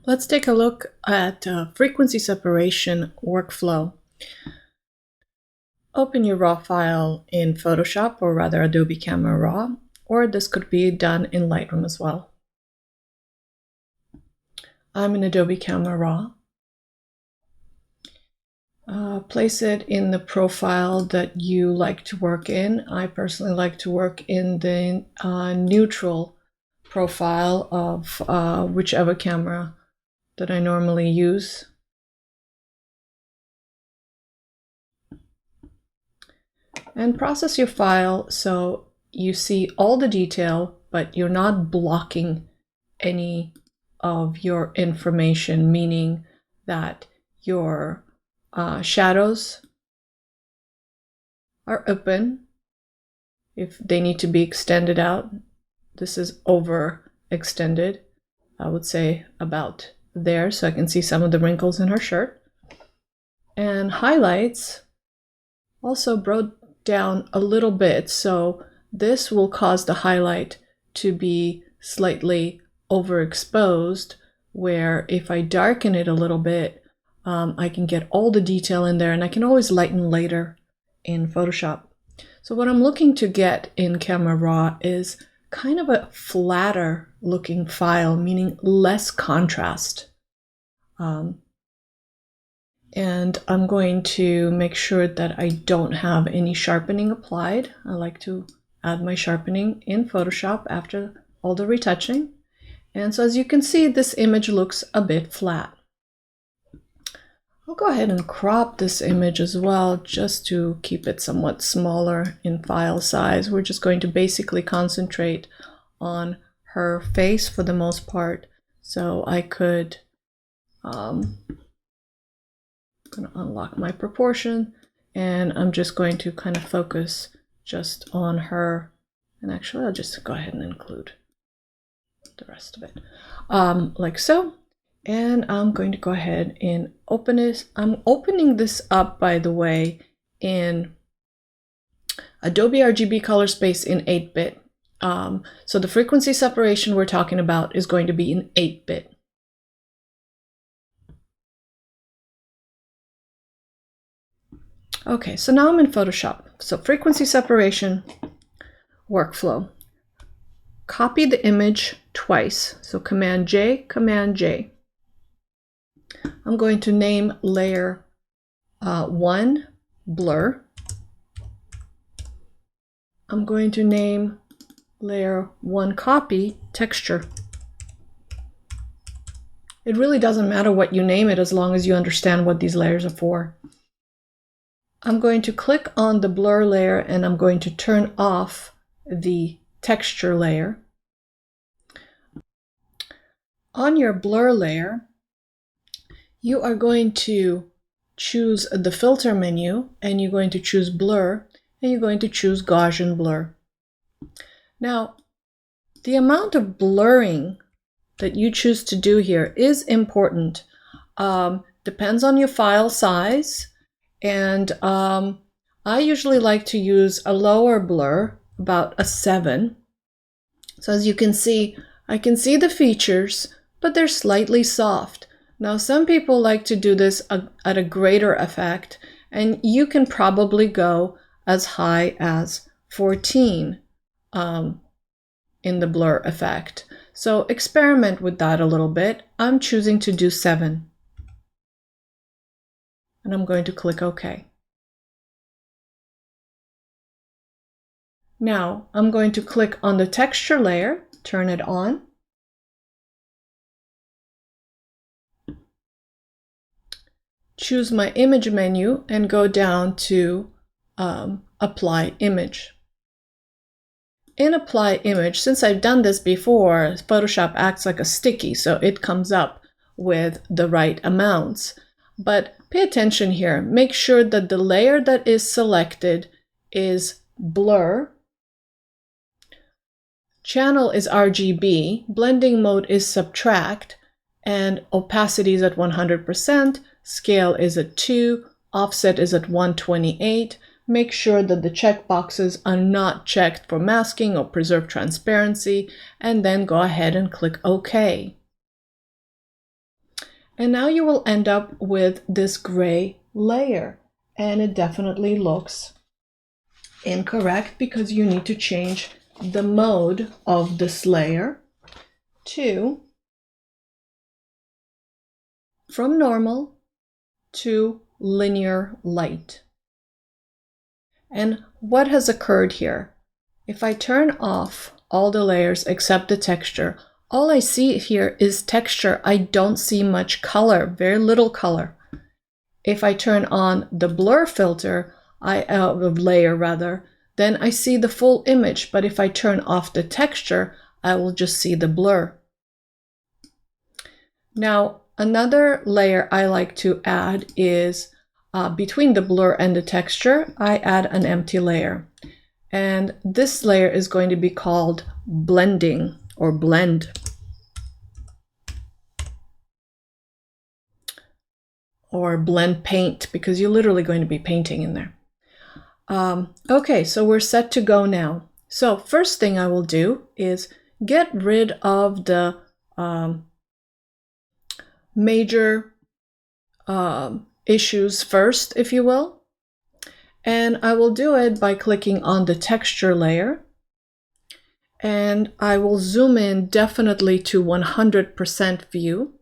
Let's take a look at frequency separation workflow. Open your raw file in Photoshop, or rather Adobe Camera Raw, or this could be done in Lightroom as well. I'm in Adobe Camera Raw. Place it in the profile that you like to work in. I personally like to work in the neutral profile of whichever camera that I normally use. And process your file so you see all the detail, but you're not blocking any of your information, meaning that your shadows are open. If they need to be extended out, this is overextended. I would say about there, so I can see some of the wrinkles in her shirt. And highlights also brought down a little bit, so this will cause the highlight to be slightly overexposed, where if I darken it a little bit, I can get all the detail in there, and I can always lighten later in Photoshop. So what I'm looking to get in Camera Raw is kind of a flatter looking file, meaning less contrast. And I'm going to make sure that I don't have any sharpening applied. I like to add my sharpening in Photoshop after all the retouching. And so as you can see, this image looks a bit flat. I'll go ahead and crop this image as well, just to keep it somewhat smaller in file size. We're just going to basically concentrate on her face for the most part. So I could I'm going to unlock my proportion, and I'm just going to kind of focus just on her. And actually, I'll just go ahead and include the rest of it, like so. And I'm going to go ahead and open it. I'm opening this up, by the way, in Adobe RGB color space in 8-bit. So the frequency separation we're talking about is going to be in 8-bit. Okay, so now I'm in Photoshop. So frequency separation workflow. Copy the image twice. So Command J, Command J. I'm going to name layer 1 blur. I'm going to name layer 1 copy texture. It really doesn't matter what you name it as long as you understand what these layers are for. I'm going to click on the blur layer, and I'm going to turn off the texture layer. On your blur layer, you are going to choose the filter menu, and you're going to choose blur, and you're going to choose Gaussian blur. Now, the amount of blurring that you choose to do here is important. Depends on your file size. And I usually like to use a lower blur, about a 7. So as you can see, I can see the features, but they're slightly soft. Now, some people like to do this at a greater effect, and you can probably go as high as 14 in the blur effect. So experiment with that a little bit. I'm choosing to do 7. And I'm going to click OK. Now I'm going to click on the texture layer, turn it on. Choose my image menu and go down to Apply Image. In Apply Image, since I've done this before, Photoshop acts like a sticky, so it comes up with the right amounts. But pay attention here. Make sure that the layer that is selected is blur. Channel is RGB. Blending mode is subtract. And opacity is at 100%. Scale is at 2. Offset is at 128. Make sure that the checkboxes are not checked for masking or preserve transparency. And then go ahead and click OK. And now you will end up with this gray layer, and it definitely looks incorrect because you need to change the mode of this layer to from normal to linear light. And what has occurred here? If I turn off all the layers except the texture, all I see here is texture. I don't see much color, very little color. If I turn on the blur filter, layer rather, then I see the full image. But if I turn off the texture, I will just see the blur. Now, another layer I like to add is between the blur and the texture, I add an empty layer. And this layer is going to be called blending or blend. Or blend paint, because you're literally going to be painting in there. Okay, so we're set to go now. So first thing I will do is get rid of the major issues first, if you will. And I will do it by clicking on the texture layer. And I will zoom in definitely to 100% view.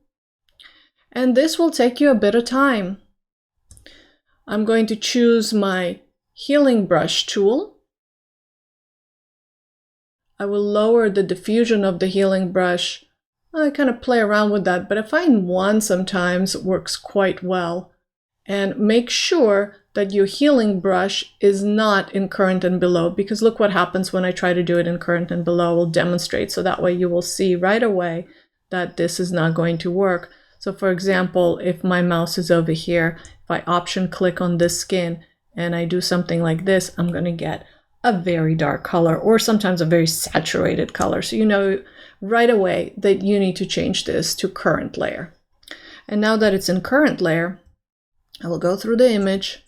And this will take you a bit of time. I'm going to choose my healing brush tool. I will lower the diffusion of the healing brush. I kind of play around with that, but I find one sometimes works quite well. And make sure that your healing brush is not in current and below, because look what happens when I try to do it in current and below. I will demonstrate, so that way you will see right away that this is not going to work. So for example, if my mouse is over here, if I option click on this skin and I do something like this, I'm going to get a very dark color, or sometimes a very saturated color. So you know right away that you need to change this to current layer. And now that it's in current layer, I will go through the image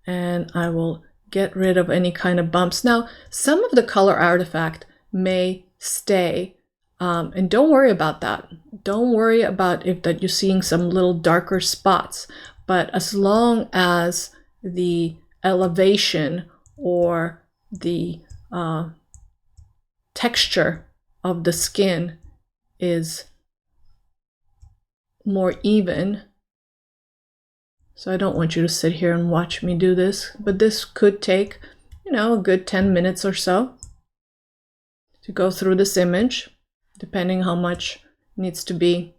and I will get rid of any kind of bumps. Now, some of the color artifact may stay, and don't worry about that. Don't worry about if that you're seeing some little darker spots, but as long as the elevation or the texture of the skin is more even. So I don't want you to sit here and watch me do this, but this could take, you know, a good 10 minutes or so to go through this image, depending how much needs to be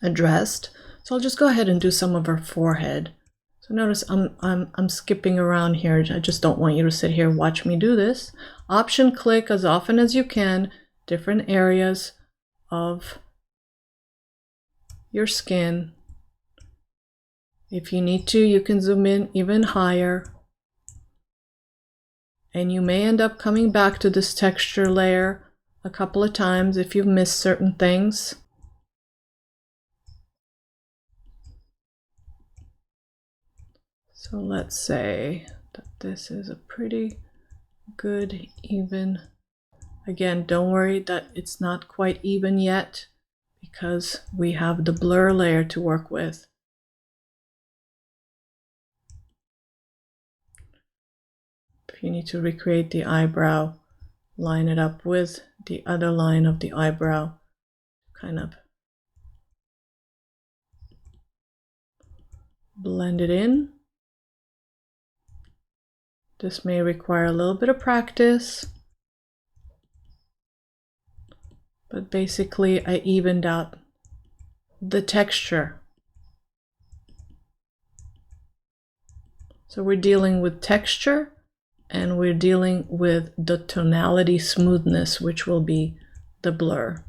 addressed. So I'll just go ahead and do some of her forehead. So notice I'm skipping around here. I just don't want you to sit here and watch me do this. Option click as often as you can, different areas of your skin. If you need to, you can zoom in even higher. And you may end up coming back to this texture layer a couple of times if you've missed certain things. So let's say that this is a pretty good even. Again, don't worry that it's not quite even yet, because we have the blur layer to work with. If you need to recreate the eyebrow, line it up with the other line of the eyebrow, kind of blend it in. This may require a little bit of practice, but basically I evened out the texture. So we're dealing with texture, and we're dealing with the tonality smoothness, which will be the blur.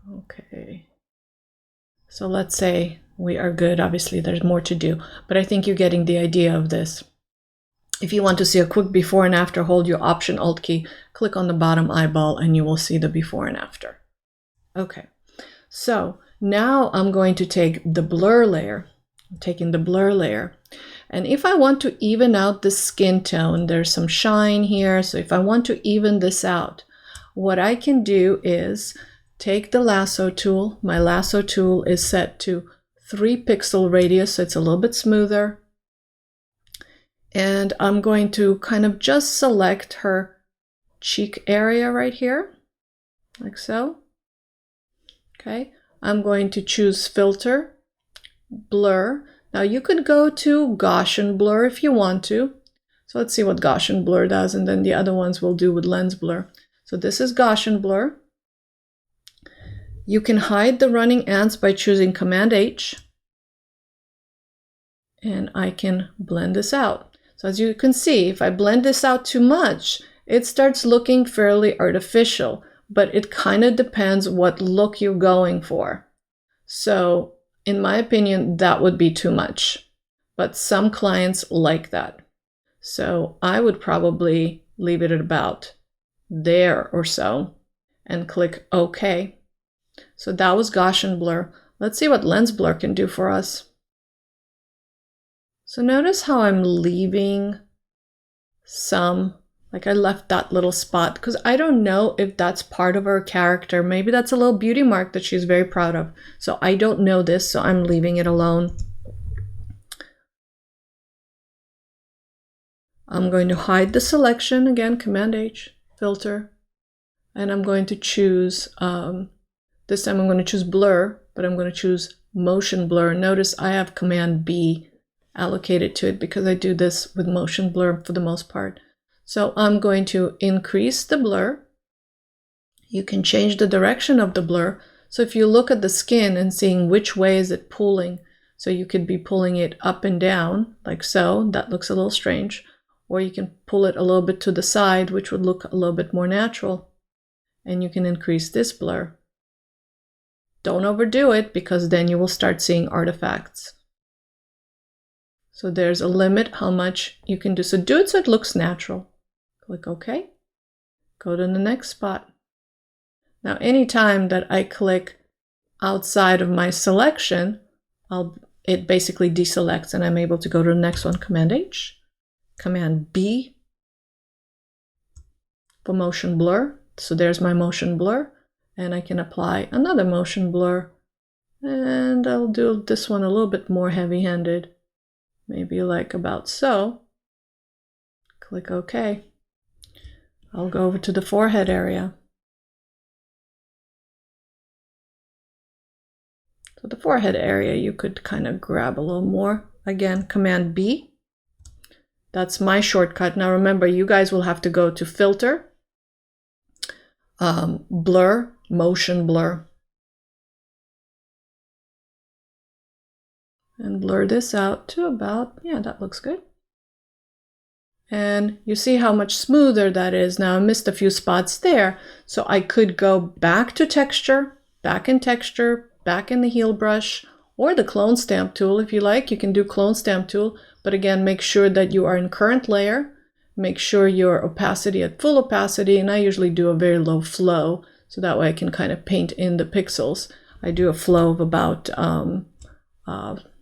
Okay. So let's say we are good. Obviously, there's more to do, but I think you're getting the idea of this. If you want to see a quick before and after, hold your Option Alt key, click on the bottom eyeball, and you will see the before and after. Okay. So now I'm going to take the blur layer. I'm taking the blur layer. And if I want to even out the skin tone, there's some shine here. So if I want to even this out, what I can do is take the lasso tool. My lasso tool is set to 3 pixel radius, so it's a little bit smoother. And I'm going to kind of just select her cheek area right here, like so. Okay, I'm going to choose filter, blur. Now you could go to Gaussian blur if you want to. So let's see what Gaussian blur does, and then the other ones we'll do with lens blur. So this is Gaussian blur. You can hide the running ants by choosing Command H. And I can blend this out. So as you can see, if I blend this out too much, it starts looking fairly artificial, but it kind of depends what look you're going for. So in my opinion, that would be too much, but some clients like that. So I would probably leave it at about there or so and click OK. So that was Gaussian blur. Let's see what lens blur can do for us. So notice how I'm leaving some, like I left that little spot because I don't know if that's part of her character. Maybe that's a little beauty mark that she's very proud of. So I don't know this, so I'm leaving it alone. I'm going to hide the selection, again, Command H, filter, and I'm going to choose, this time I'm going to choose blur, but I'm going to choose motion blur. Notice I have Command B allocated to it because I do this with motion blur for the most part. So I'm going to increase the blur. You can change the direction of the blur. So if you look at the skin and seeing which way is it pulling, so you could be pulling it up and down like so, that looks a little strange. Or you can pull it a little bit to the side, which would look a little bit more natural. And you can increase this blur. Don't overdo it because then you will start seeing artifacts. So there's a limit how much you can do. So do it so it looks natural. Click OK. Go to the next spot. Now anytime that I click outside of my selection, it basically deselects and I'm able to go to the next one. Command H. Command B for motion blur. So there's my motion blur, and I can apply another motion blur, and I'll do this one a little bit more heavy-handed, maybe like about so. Click OK. I'll go over to the forehead area. So the forehead area you could kind of grab a little more. Again, Command B. That's my shortcut. Now remember, you guys will have to go to filter, blur, motion blur. And blur this out to about, yeah, that looks good. And you see how much smoother that is. Now I missed a few spots there. So I could go back to texture, back in texture, back in the heel brush, or the clone stamp tool. If you like, you can do clone stamp tool. But again, make sure that you are in current layer. Make sure your opacity at full opacity, and I usually do a very low flow, so that way I can kind of paint in the pixels. I do a flow of about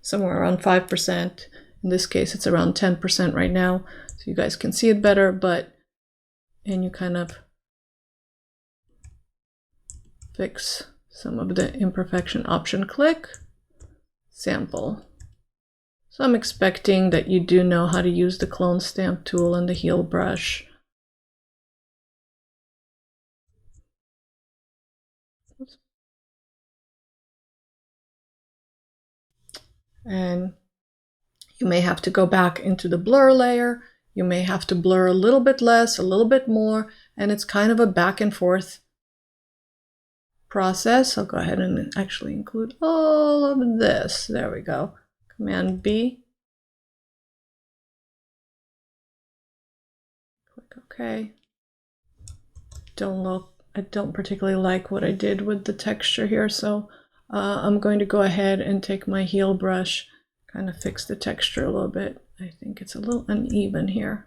somewhere around 5%. In this case, it's around 10% right now, so you guys can see it better, and you kind of fix some of the imperfection. Option click, sample. So I'm expecting that you do know how to use the clone stamp tool and the heel brush. Oops. And you may have to go back into the blur layer. You may have to blur a little bit less, a little bit more, and it's kind of a back and forth process. I'll go ahead and actually include all of this. There we go. Command B. Click OK. I don't particularly like what I did with the texture here, so I'm going to go ahead and take my heel brush, kind of fix the texture a little bit. I think it's a little uneven here.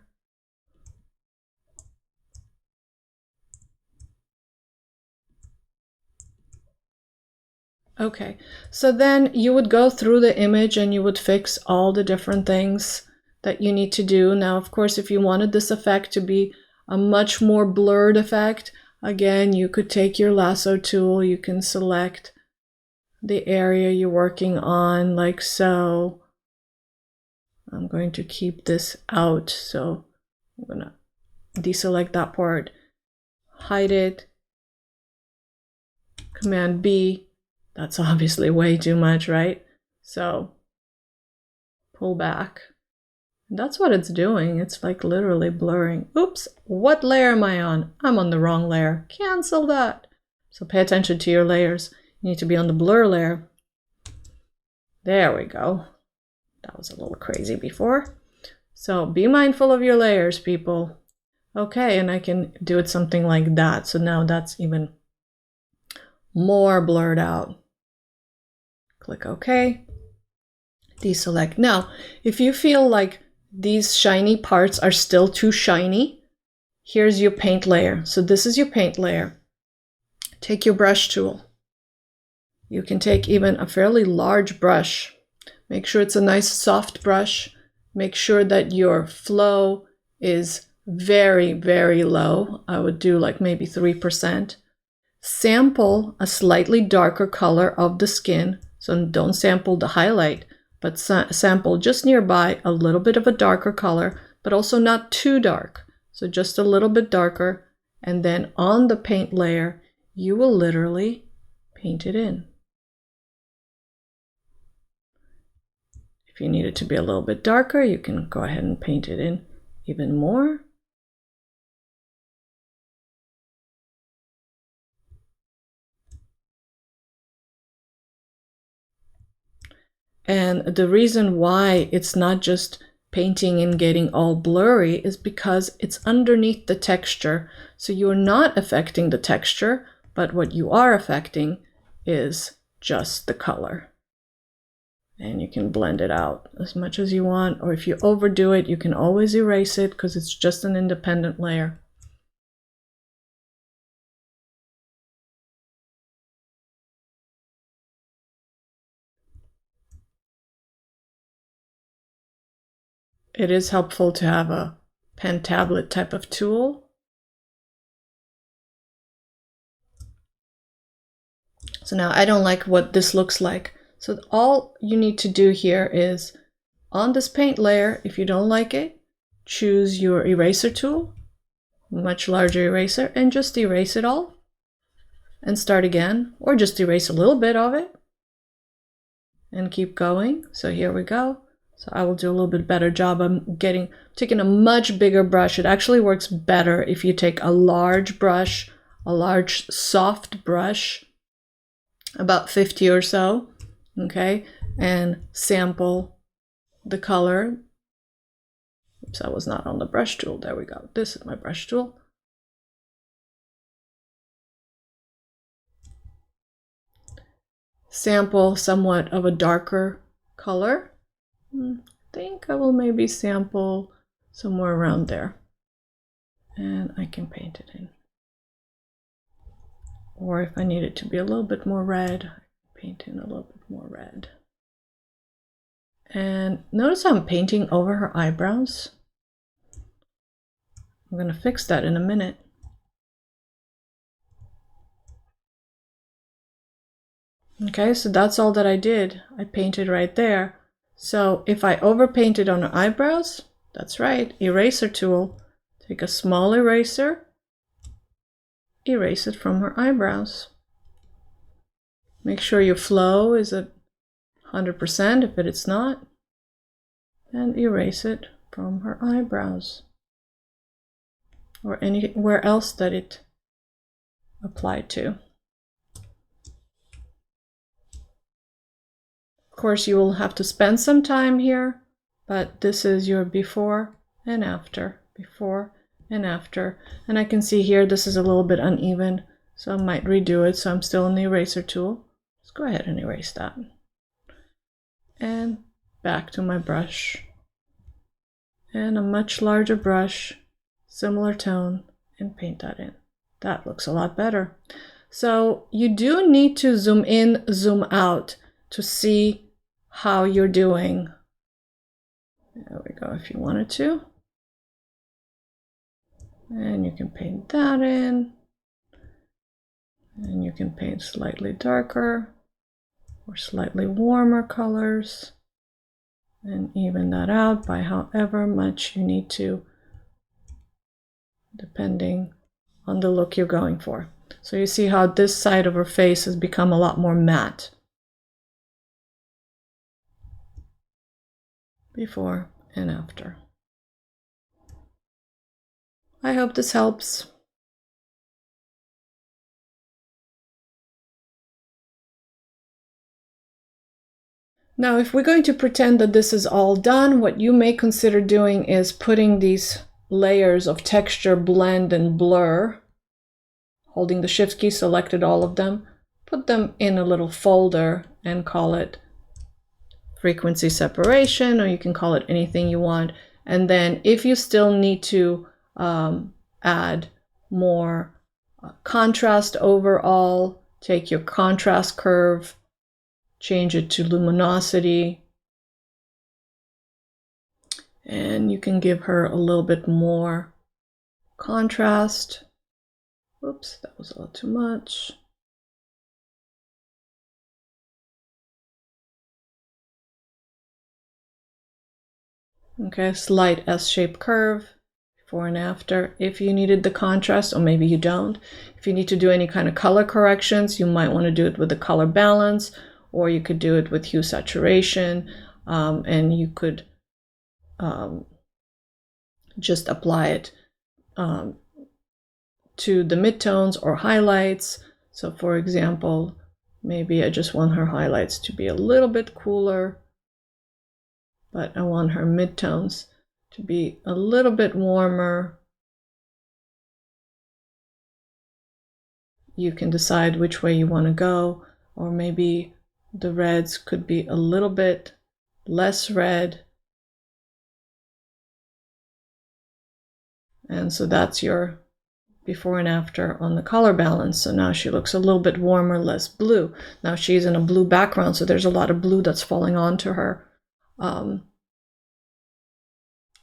Okay, so then you would go through the image and you would fix all the different things that you need to do. Now, of course, if you wanted this effect to be a much more blurred effect, Again, you could take your lasso tool, you can select the area you're working on like so. I'm going to keep this out, so I'm gonna deselect that part, hide it, Command B. That's obviously way too much, right? So pull back. That's what it's doing. It's like literally blurring. Oops, what layer am I on? I'm on the wrong layer. Cancel that. So pay attention to your layers. You need to be on the blur layer. There we go. That was a little crazy before. So be mindful of your layers, people. Okay, and I can do it something like that. So now that's even more blurred out. Click OK. Deselect. Now, if you feel like these shiny parts are still too shiny, here's your paint layer. So this is your paint layer. Take your brush tool. You can take even a fairly large brush. Make sure it's a nice soft brush. Make sure that your flow is very, very low. I would do like maybe 3%. Sample a slightly darker color of the skin. So don't sample the highlight, but sample just nearby a little bit of a darker color, but also not too dark. So just a little bit darker. And then on the paint layer, you will literally paint it in. If you need it to be a little bit darker, you can go ahead and paint it in even more. And the reason why it's not just painting and getting all blurry is because it's underneath the texture. So you're not affecting the texture, but what you are affecting is just the color. And you can blend it out as much as you want, or if you overdo it, you can always erase it because it's just an independent layer. It is helpful to have a pen tablet type of tool. So now I don't like what this looks like. So all you need to do here is on this paint layer, if you don't like it, choose your eraser tool, much larger eraser, and just erase it all and start again, or just erase a little bit of it and keep going. So here we go. So I will do a little bit better job. I'm taking a much bigger brush. It actually works better if you take a large brush, a large soft brush, about 50 or so, okay, and sample the color. Oops, I was not on the brush tool. There we go. This is my brush tool. Sample somewhat of a darker color. I think I will maybe sample somewhere around there. And I can paint it in. Or if I need it to be a little bit more red, I paint in a little bit more red. And notice how I'm painting over her eyebrows. I'm going to fix that in a minute. Okay, so that's all that I did. I painted right there. So if I overpainted on her eyebrows, that's right, eraser tool, take a small eraser, erase it from her eyebrows. Make sure your flow is at 100%. If it's not, and erase it from her eyebrows or anywhere else that it applied to. Of course, you will have to spend some time here, but this is your before and after, before and after. And I can see here this is a little bit uneven, so I might redo it. So I'm still in the eraser tool. Let's go ahead and erase that. And back to my brush. And a much larger brush, similar tone, and paint that in. That looks a lot better. So you do need to zoom in, zoom out to see how you're doing. There we go, if you wanted to. And you can paint that in. And you can paint slightly darker or slightly warmer colors and even that out by however much you need to, depending on the look you're going for. So you see how this side of her face has become a lot more matte. Before and after. I hope this helps. Now, if we're going to pretend that this is all done, what you may consider doing is putting these layers of texture, blend, and blur, holding the Shift key, selected all of them, put them in a little folder and call it frequency separation, or you can call it anything you want. And then if you still need to add more contrast overall, take your contrast curve, change it to luminosity, and you can give her a little bit more contrast. Oops, that was a little too much. Okay, slight S-shaped curve, before and after. If you needed the contrast, or maybe you don't, if you need to do any kind of color corrections, you might want to do it with the color balance, or you could do it with hue saturation, and you could just apply it to the midtones or highlights. So for example, maybe I just want her highlights to be a little bit cooler, but I want her midtones to be a little bit warmer. You can decide which way you want to go, or maybe the reds could be a little bit less red. And so that's your before and after on the color balance. So now she looks a little bit warmer, less blue. Now she's in a blue background, so there's a lot of blue that's falling onto her.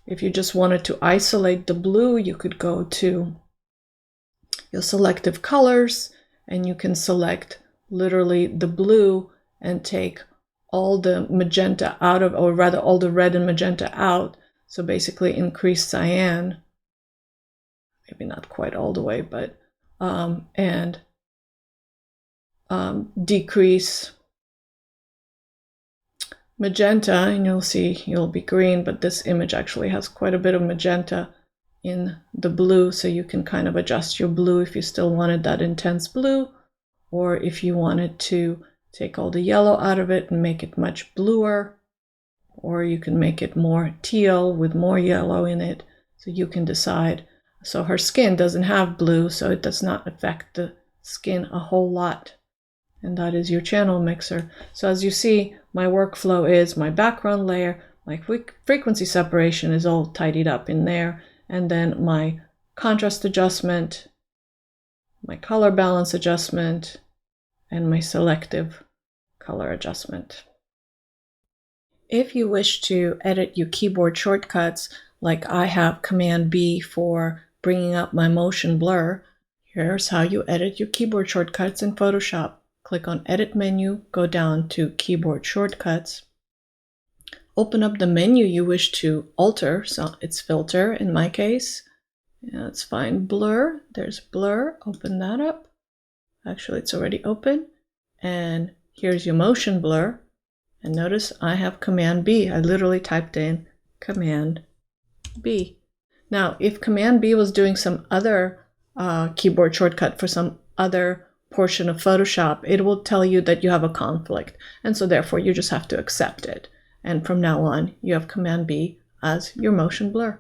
If you just wanted to isolate the blue, you could go to your selective colors and you can select literally the blue and take all the magenta out of, or rather all the red and magenta out. So basically increase cyan, maybe not quite all the way, but and decrease magenta, and you'll see you'll be green, but this image actually has quite a bit of magenta in the blue, so you can kind of adjust your blue if you still wanted that intense blue, or if you wanted to take all the yellow out of it and make it much bluer, or you can make it more teal with more yellow in it, so you can decide. So her skin doesn't have blue, so it does not affect the skin a whole lot. And that is your channel mixer. So as you see, my workflow is my background layer, my frequency separation is all tidied up in there, and then my contrast adjustment, my color balance adjustment, and my selective color adjustment. If you wish to edit your keyboard shortcuts, like I have Command B for bringing up my motion blur, here's how you edit your keyboard shortcuts in Photoshop. Click on Edit menu, go down to Keyboard Shortcuts. Open up the menu you wish to alter, so it's Filter in my case. Yeah, let's find Blur. There's Blur, open that up. Actually, it's already open. And here's your motion blur. And notice I have Command B. I literally typed in Command B. Now, if Command B was doing some other keyboard shortcut for some other portion of Photoshop, it will tell you that you have a conflict. And so therefore you just have to accept it. And from now on, you have Command B as your motion blur.